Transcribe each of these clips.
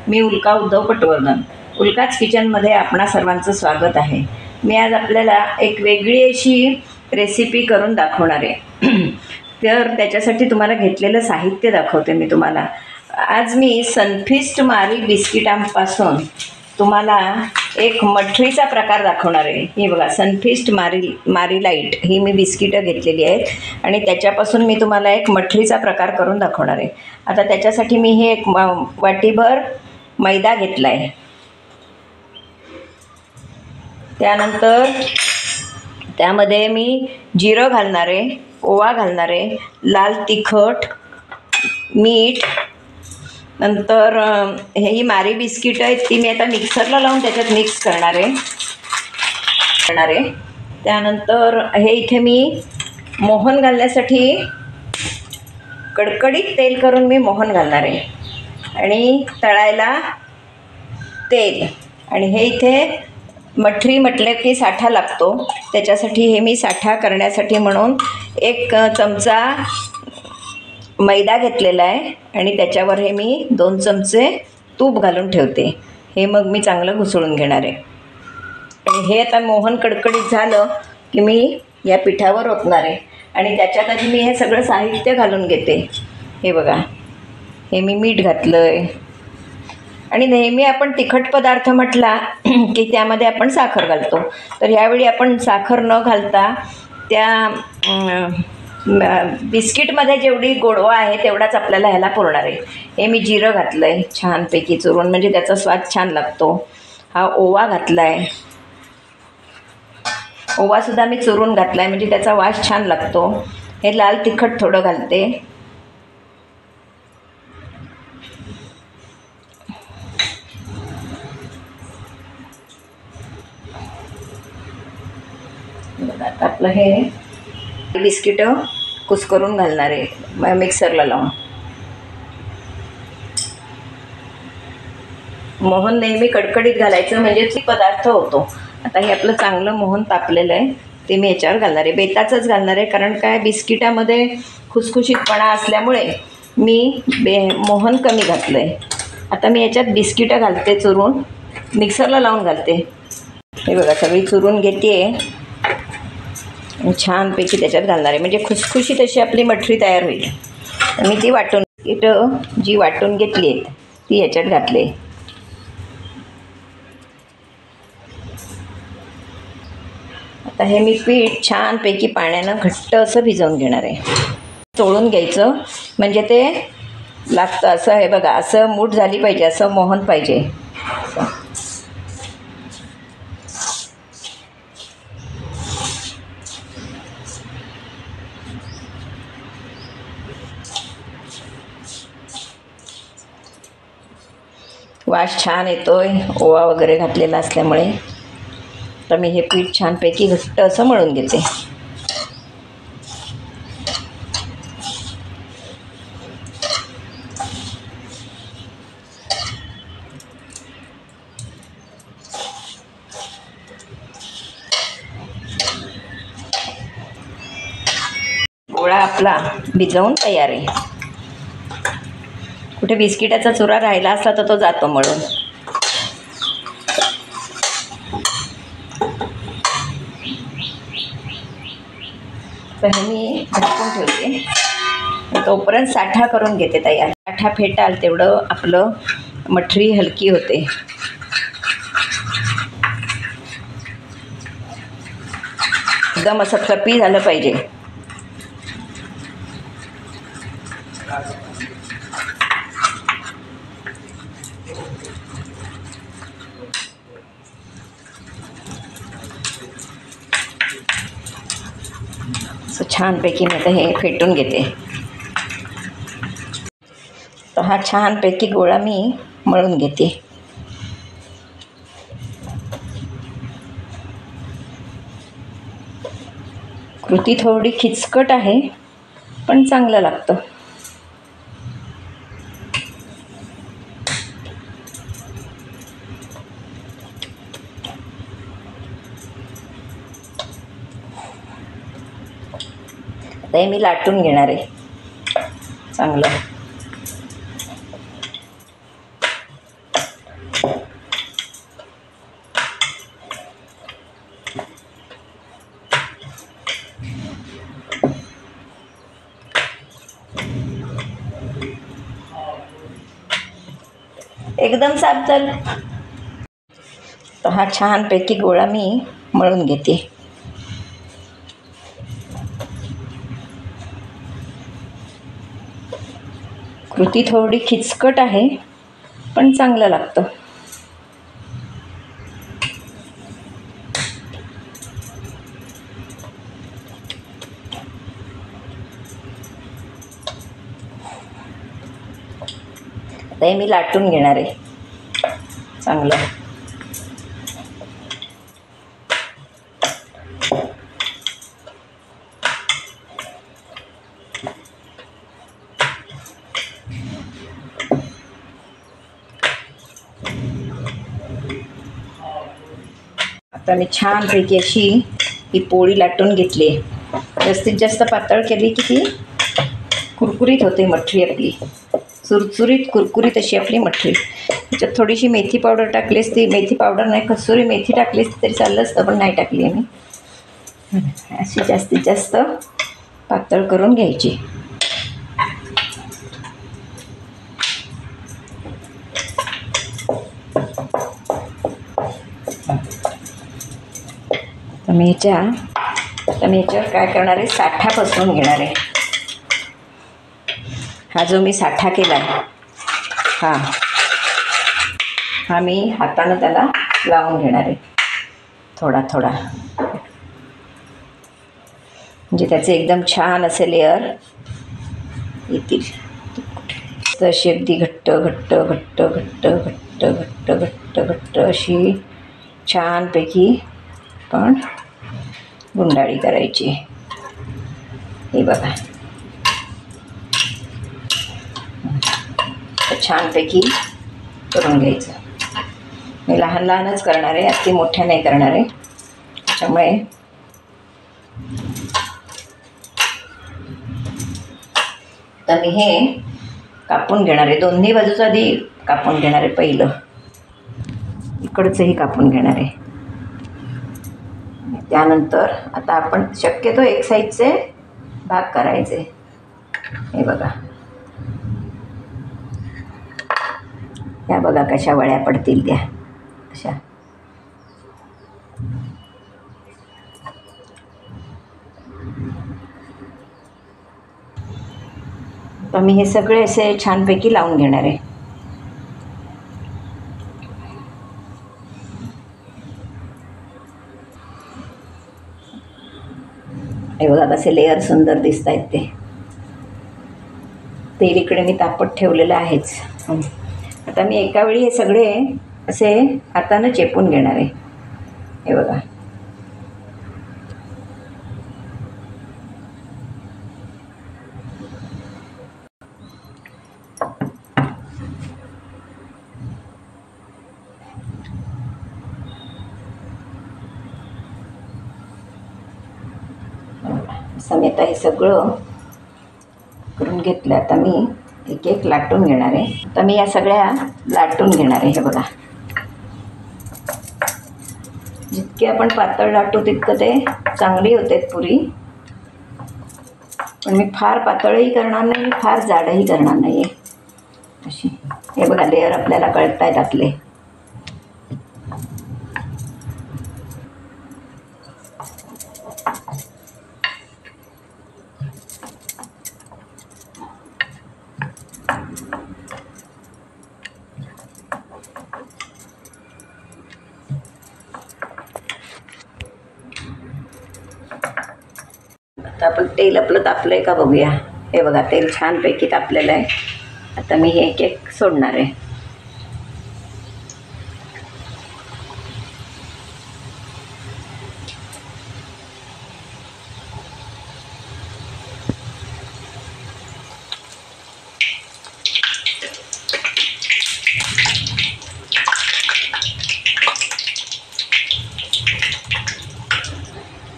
मी उल्का उद्धव पटवर्धन. उल्काच किचनमध्ये आपणा सर्वांचं स्वागत आहे. मी आज आपल्याला एक वेगळी अशी रेसिपी करून दाखवणार आहे. तर त्याच्यासाठी तुम्हाला घेतलेलं साहित्य दाखवते मी तुम्हाला. आज मी सनफीस्ट मारी बिस्किटांपासून तुम्हाला एक मठरीचा प्रकार दाखवणार आहे. ही बघा, सनफीस्ट मारी लाईट ही मी बिस्किटं घेतलेली आहेत आणि त्याच्यापासून मी तुम्हाला एक मठरीचा प्रकार करून दाखवणार आहे. आता त्याच्यासाठी मी हे एक वाटीभर मैदा घेतला आहे. त्यानंतर त्यामध्ये मी जिरं घालणार आहे, ओवा घालणार आहे, लाल तिखट, मीठ. नंतर ही मारी बिस्किटं आहेत ती मी आता मिक्सरला लावून त्याच्यात मिक्स करणार आहे. त्यानंतर हे इथे मी मोहन घालण्यासाठी कडकडीत तेल करून मी मोहन घालणार आहे आणि तळायला तेल. आणि हे इथे मठरी म्हटलं की साठा लागतो, त्याच्यासाठी हे मी साठा करण्यासाठी म्हणून 1 चमचा मैदा घेतलेला आहे आणि त्याच्यावर हे मी 2 चमचे तूप घालून ठेवते. हे मग मी चांगलं घुसळून घेणार आहे. आणि हे आता मोहन कडकडीत झालं की मी या पिठावर ओतणार आहे आणि त्याच्यात आधी मी हे सगळं साहित्य घालून घेते. हे बघा, हे मी मीठ घातलं आहे आणि नेहमी आपण तिखट पदार्थ म्हटला की त्यामध्ये आपण साखर घालतो. तर ह्यावेळी आपण साखर न घालता त्या बिस्किटमध्ये जेवढी गोडवा आहे तेवढाच आपल्याला ह्याला पुरणार आहे. हे मी जिरं घातलं आहे छानपैकी चुरून, म्हणजे त्याचा स्वाद छान लागतो. हा ओवा घातला आहे, ओवासुद्धा मी चुरून घातला आहे म्हणजे त्याचा वास छान लागतो. हे लाल तिखट थोडं घालते. आता आपलं हे बिस्किटं कुस्करून घालणार आहे मिक्सरला लावून. मोहन नेहमी कडकडीत घालायचं म्हणजे ते पदार्थ होतो. आता हे आपलं चांगलं मोहन तापलेलं आहे ते मी याच्यावर घालणार आहे. बेताचंच घालणार आहे, कारण काय बिस्किटामध्ये खुसखुशीतपणा असल्यामुळे मी मोहन कमी घातलं आहे. आता मी याच्यात बिस्किटं घालते चुरून, मिक्सरला लावून घालते. हे बघा, सगळी चुरून घेते छानपैकी त्याच्यात घालणार आहे म्हणजे खुसखुशीत अशी आपली मठरी तयार होईल. मी ती जी वाटून घेतली आहे ती याच्यात घातली. आता हे मी पीठ छानपैकी पाण्यानं घट्ट असं भिजवून घेणार आहे. चोळून घ्यायचं म्हणजे ते लागतं असं. हे बघा, असं मूठ झाली पाहिजे, असं मोहन पाहिजे. वास छान येतोय ओवा वगैरे घातलेला असल्यामुळे. तर मी हे पीठ छानपैकी घट्ट असं मळून घेते. गोळा आपला भिजवून तयार आहे. कुठे बिस्किटाचा चुरा राहिला असला तर तो जातो मळून. तर हे मी झाकून ठेवते. तोपर्यंत साठा करून घेते तयार. साठा फेटाल तेवढं आपलं मठरी हलकी होते. एकदम असं फ्लपी झालं पाहिजे. असं छानपैकी मी आता हे फेटून घेते. तर हा छानपैकी गोळा मी मळून घेते. कृती थोडी खिचकट आहे पण चांगलं लागतं. ते मी लाटून घेणार आहे चांगलं. एकदम साफ चल. तर हा छानपैकी गोळा मी मळून घेते. कृती थोडी खिचकट आहे पण चांगलं लागतं. आता हे मी लाटून घेणार आहे चांगलं. आता मी छानपैकी अशी ही पोळी लाटून घेतली. जास्तीत जास्त पातळ केली की ती कुरकुरीत होते मठरी आपली, चुरचुरीत कुरकुरीत अशी आपली मठरी. त्याच्यात थोडीशी मेथी पावडर टाकलीस, ती मेथी पावडर नाही कसुरी मेथी टाकलीस तरी चाललं असतं, पण नाही टाकली आहे मी. अशी जास्तीत जास्त पातळ करून घ्यायची. तर मी ह्याच्यावर काय करणार आहे, साठा पसरून घेणार आहे. हा जो मी साठा केला आहे हा मी हातानं त्याला लावून घेणार आहे थोडा थोडा, म्हणजे त्याचे एकदम छान असे लेअर येतील. तशी अगदी घट्ट घट्ट घट्ट घट्ट घट्ट घट्ट घट्ट घट्ट अशी छानपैकी पण गुंडाळी करायची. हे बघा छानपैकी करून घ्यायचं. मी लहान लहानच करणार आहे, अगदी मोठ्या नाही करणार आहे. त्याच्यामुळे तर मी हे कापून घेणार आहे. दोन्ही बाजूचं आधी कापून घेणार आहे. पहिलं इकडचंही कापून घेणार आहे. त्यानंतर आता आपण शक्यतो एक साईडचे भाग करायचे. हे बघा, ह्या बघा कशा वळ्या पडतील त्या अशा. तर मी हे सगळे असे छानपैकी लावून घेणार आहे. हे बघा कसे लेअर सुंदर दिसत आहेत ते. तेल इकडे मी तापत ठेवलेलं आहेच. आता मी एका वेळी हे सगळे असे हातानं चेपून घेणार आहे. हे बघा असं मी आता हे सगळं करून घेतलं. आता मी एक एक लाटून घेणार आहे. तर मी या सगळ्या लाटून घेणार आहे. हे बघा जितके आपण पातळ लाटू तितकं ते चांगली होते पुरी. पण मी फार पातळही करणार नाही, फार जाडही करणार नाही आहे अशी. हे बघा लेअर आपल्याला कळत आहेत आपले. आता आपण तेल आपलं तापलं आहे का बघूया. हे बघा तेल छानपैकी तापलेलं आहे. आता मी हे एक एक सोडणार आहे.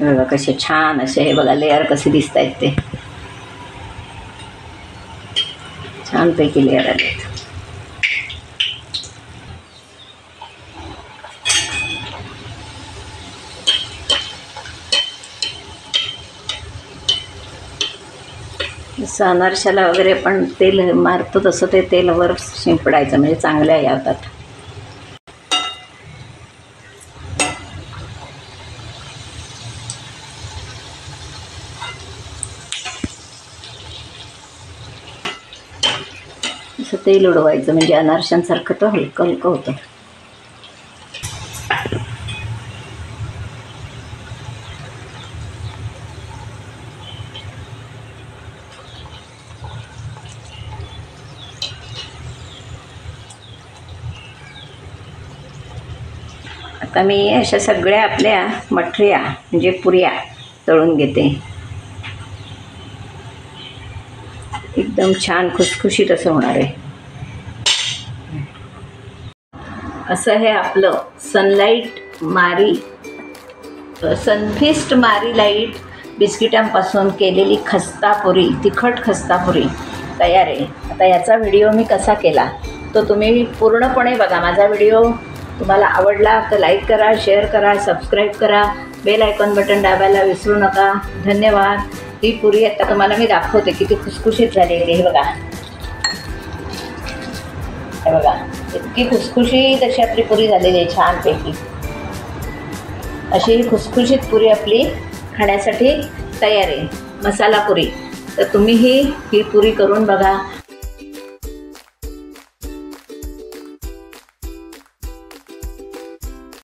बघा कसे छान असे हे बघा लेअर कसे दिसत आहेत ते. छानपैकी लेअर आले. असं अनारशाला वगैरे पण तेल मारतो तसं ते तेलावर शिंपडायचं म्हणजे चांगल्या येतात. असं तेल उडवायचं म्हणजे अनारशांसारखं तर हलकं हलकं होतं. आता मी अशा सगळ्या आपल्या मठऱ्या म्हणजे पुऱ्या तळून घेते. एकदम छान खुसखुशीत असं होणार आहे. असं हे आपलं सनफिस्ट मारी लाईट बिस्किटांपासून केलेली खस्तापुरी, तिखट खस्तापुरी तयार आहे. आता याचा व्हिडिओ मी कसा केला तो तुम्ही पूर्णपणे बघा. माझा व्हिडिओ तुम्हाला आवडला तर लाईक करा, शेअर करा, सबस्क्राईब करा, बेल आयकॉन बटन दाबायला विसरू नका. धन्यवाद. ही पुरी आता तुम्हाला मी दाखवते किती खुसखुशीत झालेली. हे बघा, हे बघा, इतकी खुसखुशीत अशी आपली पुरी झालेली आहे छानपैकी. अशी ही खुसखुशीत पुरी आपली खाण्यासाठी तयार आहे, मसाला पुरी. तर तुम्हीही ही पुरी करून बघा.